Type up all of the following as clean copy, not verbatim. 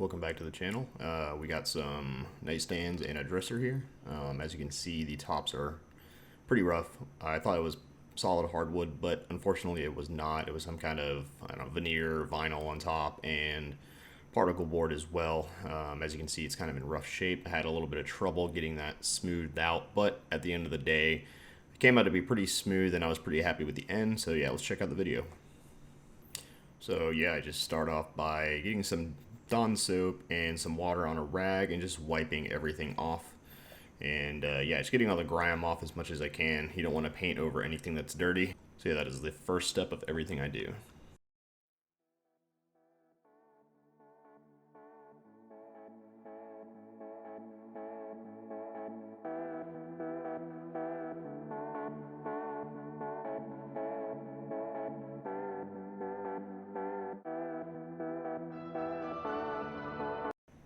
Welcome back to the channel. We got some nightstands and a dresser here. As you can see, the tops are pretty rough. I thought it was solid hardwood, but unfortunately it was not. It was some kind of, I don't know, veneer vinyl on top and particle board as well. As you can see, it's kind of in rough shape. I had a little bit of trouble getting that smoothed out, but at the end of the day, it came out to be pretty smooth and I was pretty happy with the end. So yeah, let's check out the video. So yeah, I just start off by getting some Dawn soap and some water on a rag and just wiping everything off. And yeah, just getting all the grime off as much as I can. You don't want to paint over anything that's dirty. So yeah, that is the first step of everything I do.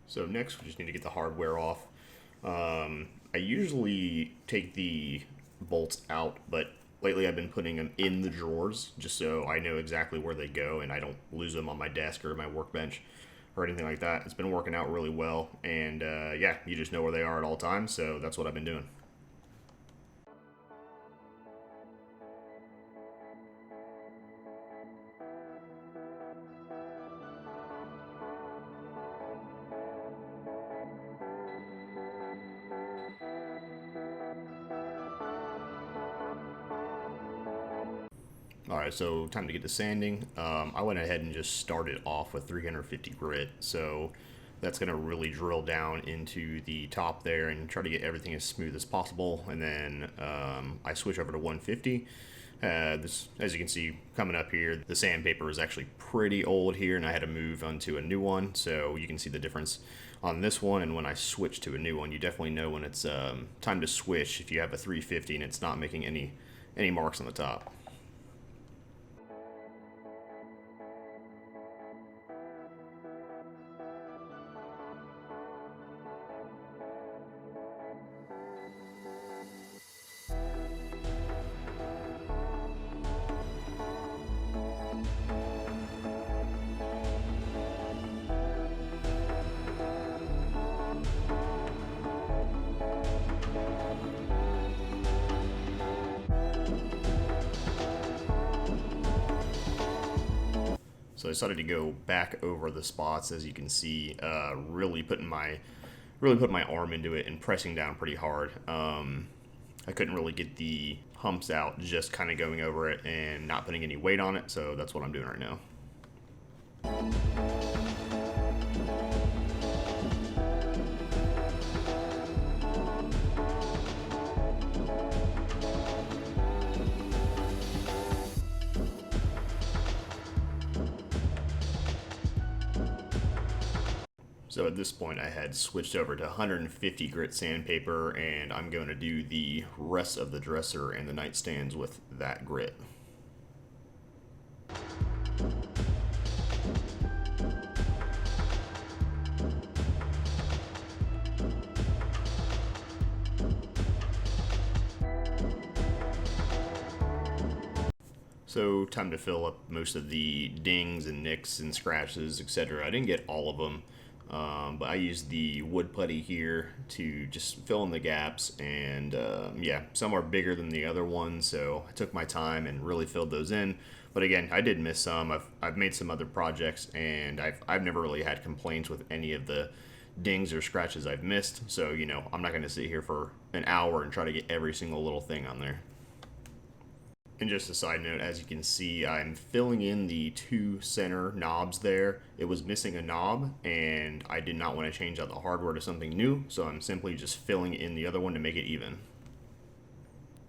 So next, we just need to get the hardware off. I usually take the bolts out, but lately I've been putting them in the drawers just so I know exactly where they go and I don't lose them on my desk or my workbench or anything like that. It's been working out really well, and yeah, you just know where they are at all times, so that's what I've been doing. Alright, so time to get to sanding. I went ahead and just started off with 350 grit, so that's going to really drill down into the top there and try to get everything as smooth as possible. And then I switch over to 150. This, as you can see coming up here, the sandpaper is actually pretty old here and I had to move onto a new one, so you can see the difference on this one. And when I switch to a new one, you definitely know when it's time to switch if you have a 350 and it's not making any marks on the top. So I decided to go back over the spots, as you can see, really putting my arm into it and pressing down pretty hard. I couldn't really get the humps out, just kind of going over it and not putting any weight on it, so that's what I'm doing right now. So at this point I had switched over to 150 grit sandpaper and I'm going to do the rest of the dresser and the nightstands with that grit. So time to fill up most of the dings and nicks and scratches, etc. I didn't get all of them. But I used the wood putty here to just fill in the gaps, and yeah, some are bigger than the other ones, so I took my time and really filled those in. But again, I did miss some. I've made some other projects, and I've never really had complaints with any of the dings or scratches I've missed, so you know, I'm not going to sit here for an hour and try to get every single little thing on there. And just a side note, as you can see, I'm filling in the two center knobs there. It was missing a knob, and I did not want to change out the hardware to something new, so I'm simply just filling in the other one to make it even.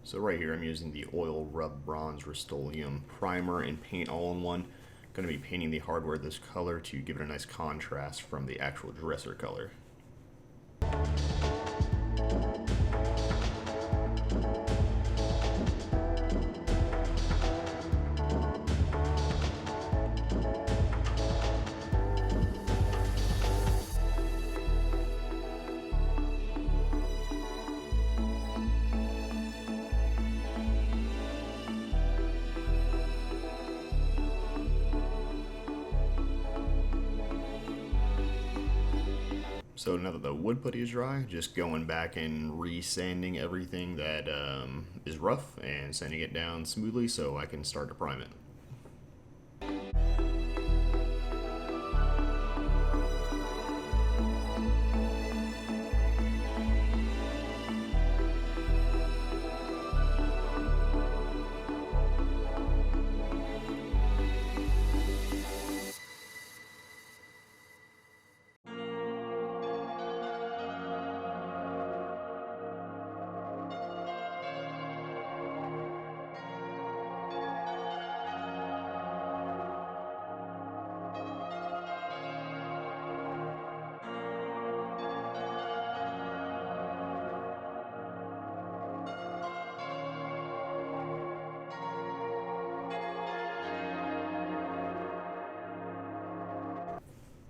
So right here, I'm using the Oil Rub Bronze Rust-Oleum primer and paint all in one. I'm going to be painting the hardware this color to give it a nice contrast from the actual dresser color. So now that the wood putty is dry, just going back and re-sanding everything that is rough and sanding it down smoothly so I can start to prime it.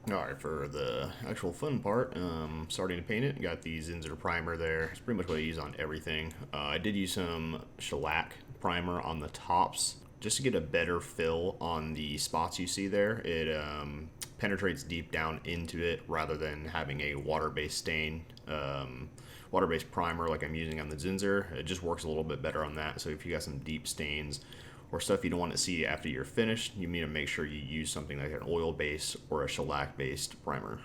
Alright, for the actual fun part, starting to paint it, got the Zinsser primer there. It's pretty much what I use on everything. I did use some shellac primer on the tops just to get a better fill on the spots you see there. It penetrates deep down into it rather than having a water-based stain, water-based primer like I'm using on the Zinsser. It just works a little bit better on that. So if you got some deep stains or stuff you don't want to see after you're finished, you need to make sure you use something like an oil base or a shellac based primer.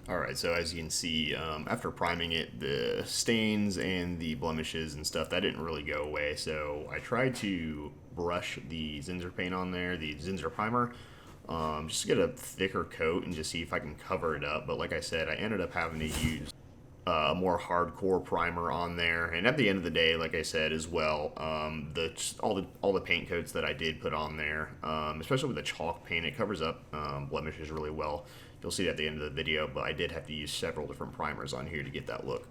Alright, so as you can see, after priming it, the stains and the blemishes and stuff, that didn't really go away. So I tried to brush the Zinsser paint on there, the Zinsser primer, just to get a thicker coat and just see if I can cover it up. But like I said, I ended up having to use a more hardcore primer on there. And at the end of the day, like I said as well, all the paint coats that I did put on there, especially with the chalk paint, it covers up blemishes really well. You'll see it at the end of the video, but I did have to use several different primers on here to get that look.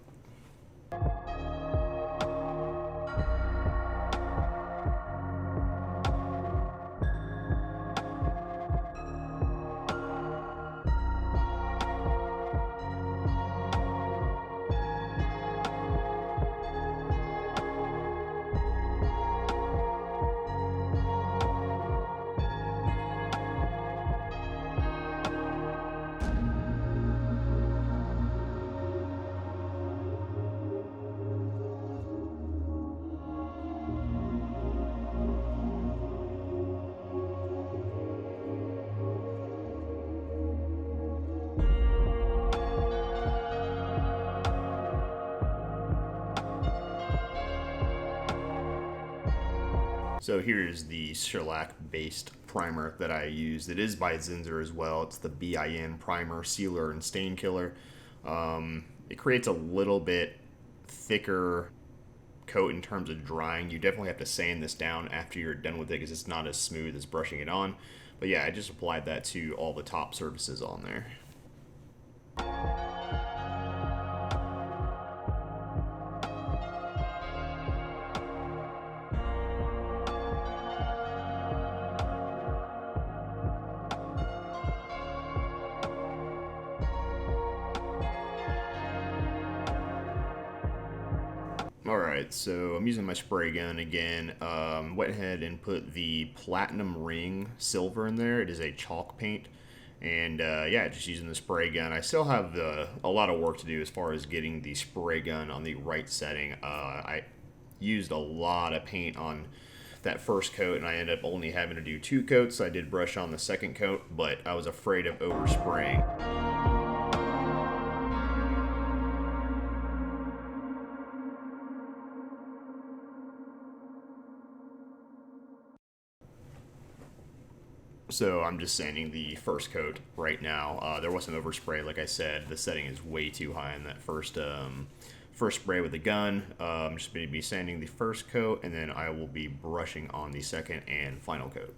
So here's the shellac-based primer that I used. It is by Zinsser as well. It's the BIN Primer Sealer and Stain Killer. It creates a little bit thicker coat in terms of drying. You definitely have to sand this down after you're done with it because it's not as smooth as brushing it on. But yeah, I just applied that to all the top surfaces on there. Alright, so I'm using my spray gun again. Went ahead and put the Platinum Ring Silver in there. It is a chalk paint. And yeah, just using the spray gun. I still have a lot of work to do as far as getting the spray gun on the right setting. I used a lot of paint on that first coat, and I ended up only having to do 2 coats. I did brush on the second coat, but I was afraid of overspraying. So I'm just sanding the first coat right now. There wasn't overspray, like I said. The setting is way too high in that first first spray with the gun. I'm just going to be sanding the first coat, and then I will be brushing on the second and final coat.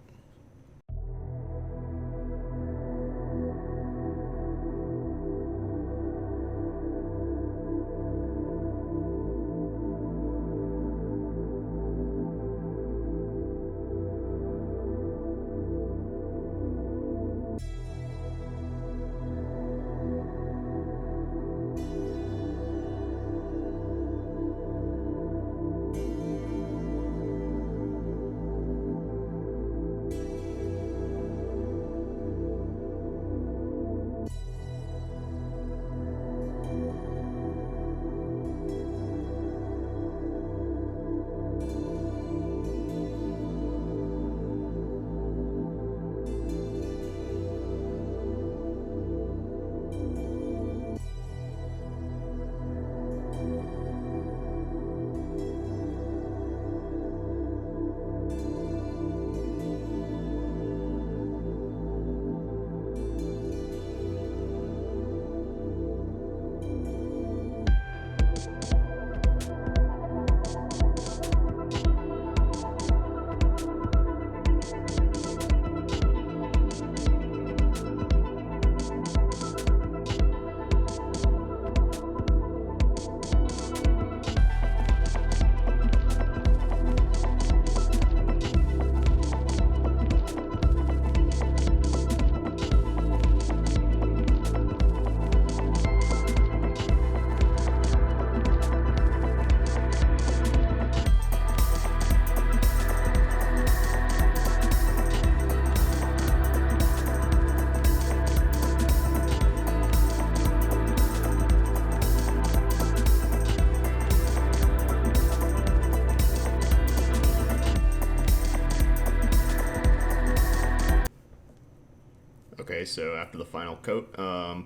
Okay, so after the final coat,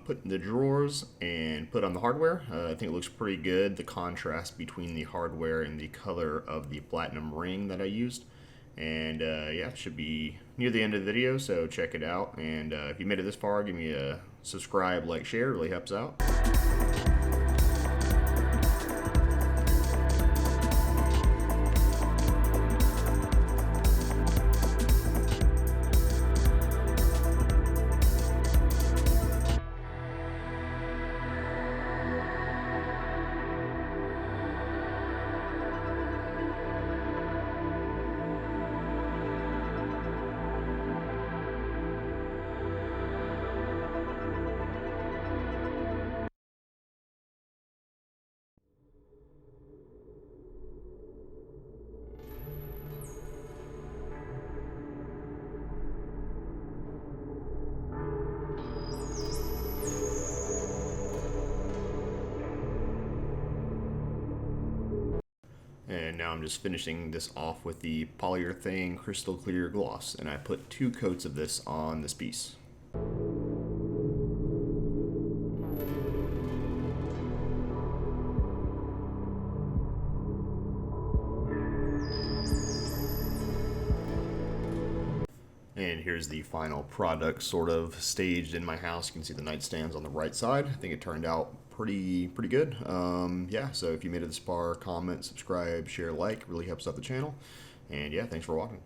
put in the drawers and put on the hardware. I think it looks pretty good, the contrast between the hardware and the color of the platinum ring that I used. And yeah, it should be near the end of the video, so check it out. And if you made it this far, give me a subscribe, like, share, it really helps out. And now I'm just finishing this off with the polyurethane crystal clear gloss, and I put 2 coats of this on this piece. And here's the final product, sort of staged in my house. You can see the nightstands on the right side. I think it turned out pretty good. Yeah, so if you made it this far, comment, subscribe, share, like, really helps out the channel. And yeah, thanks for watching.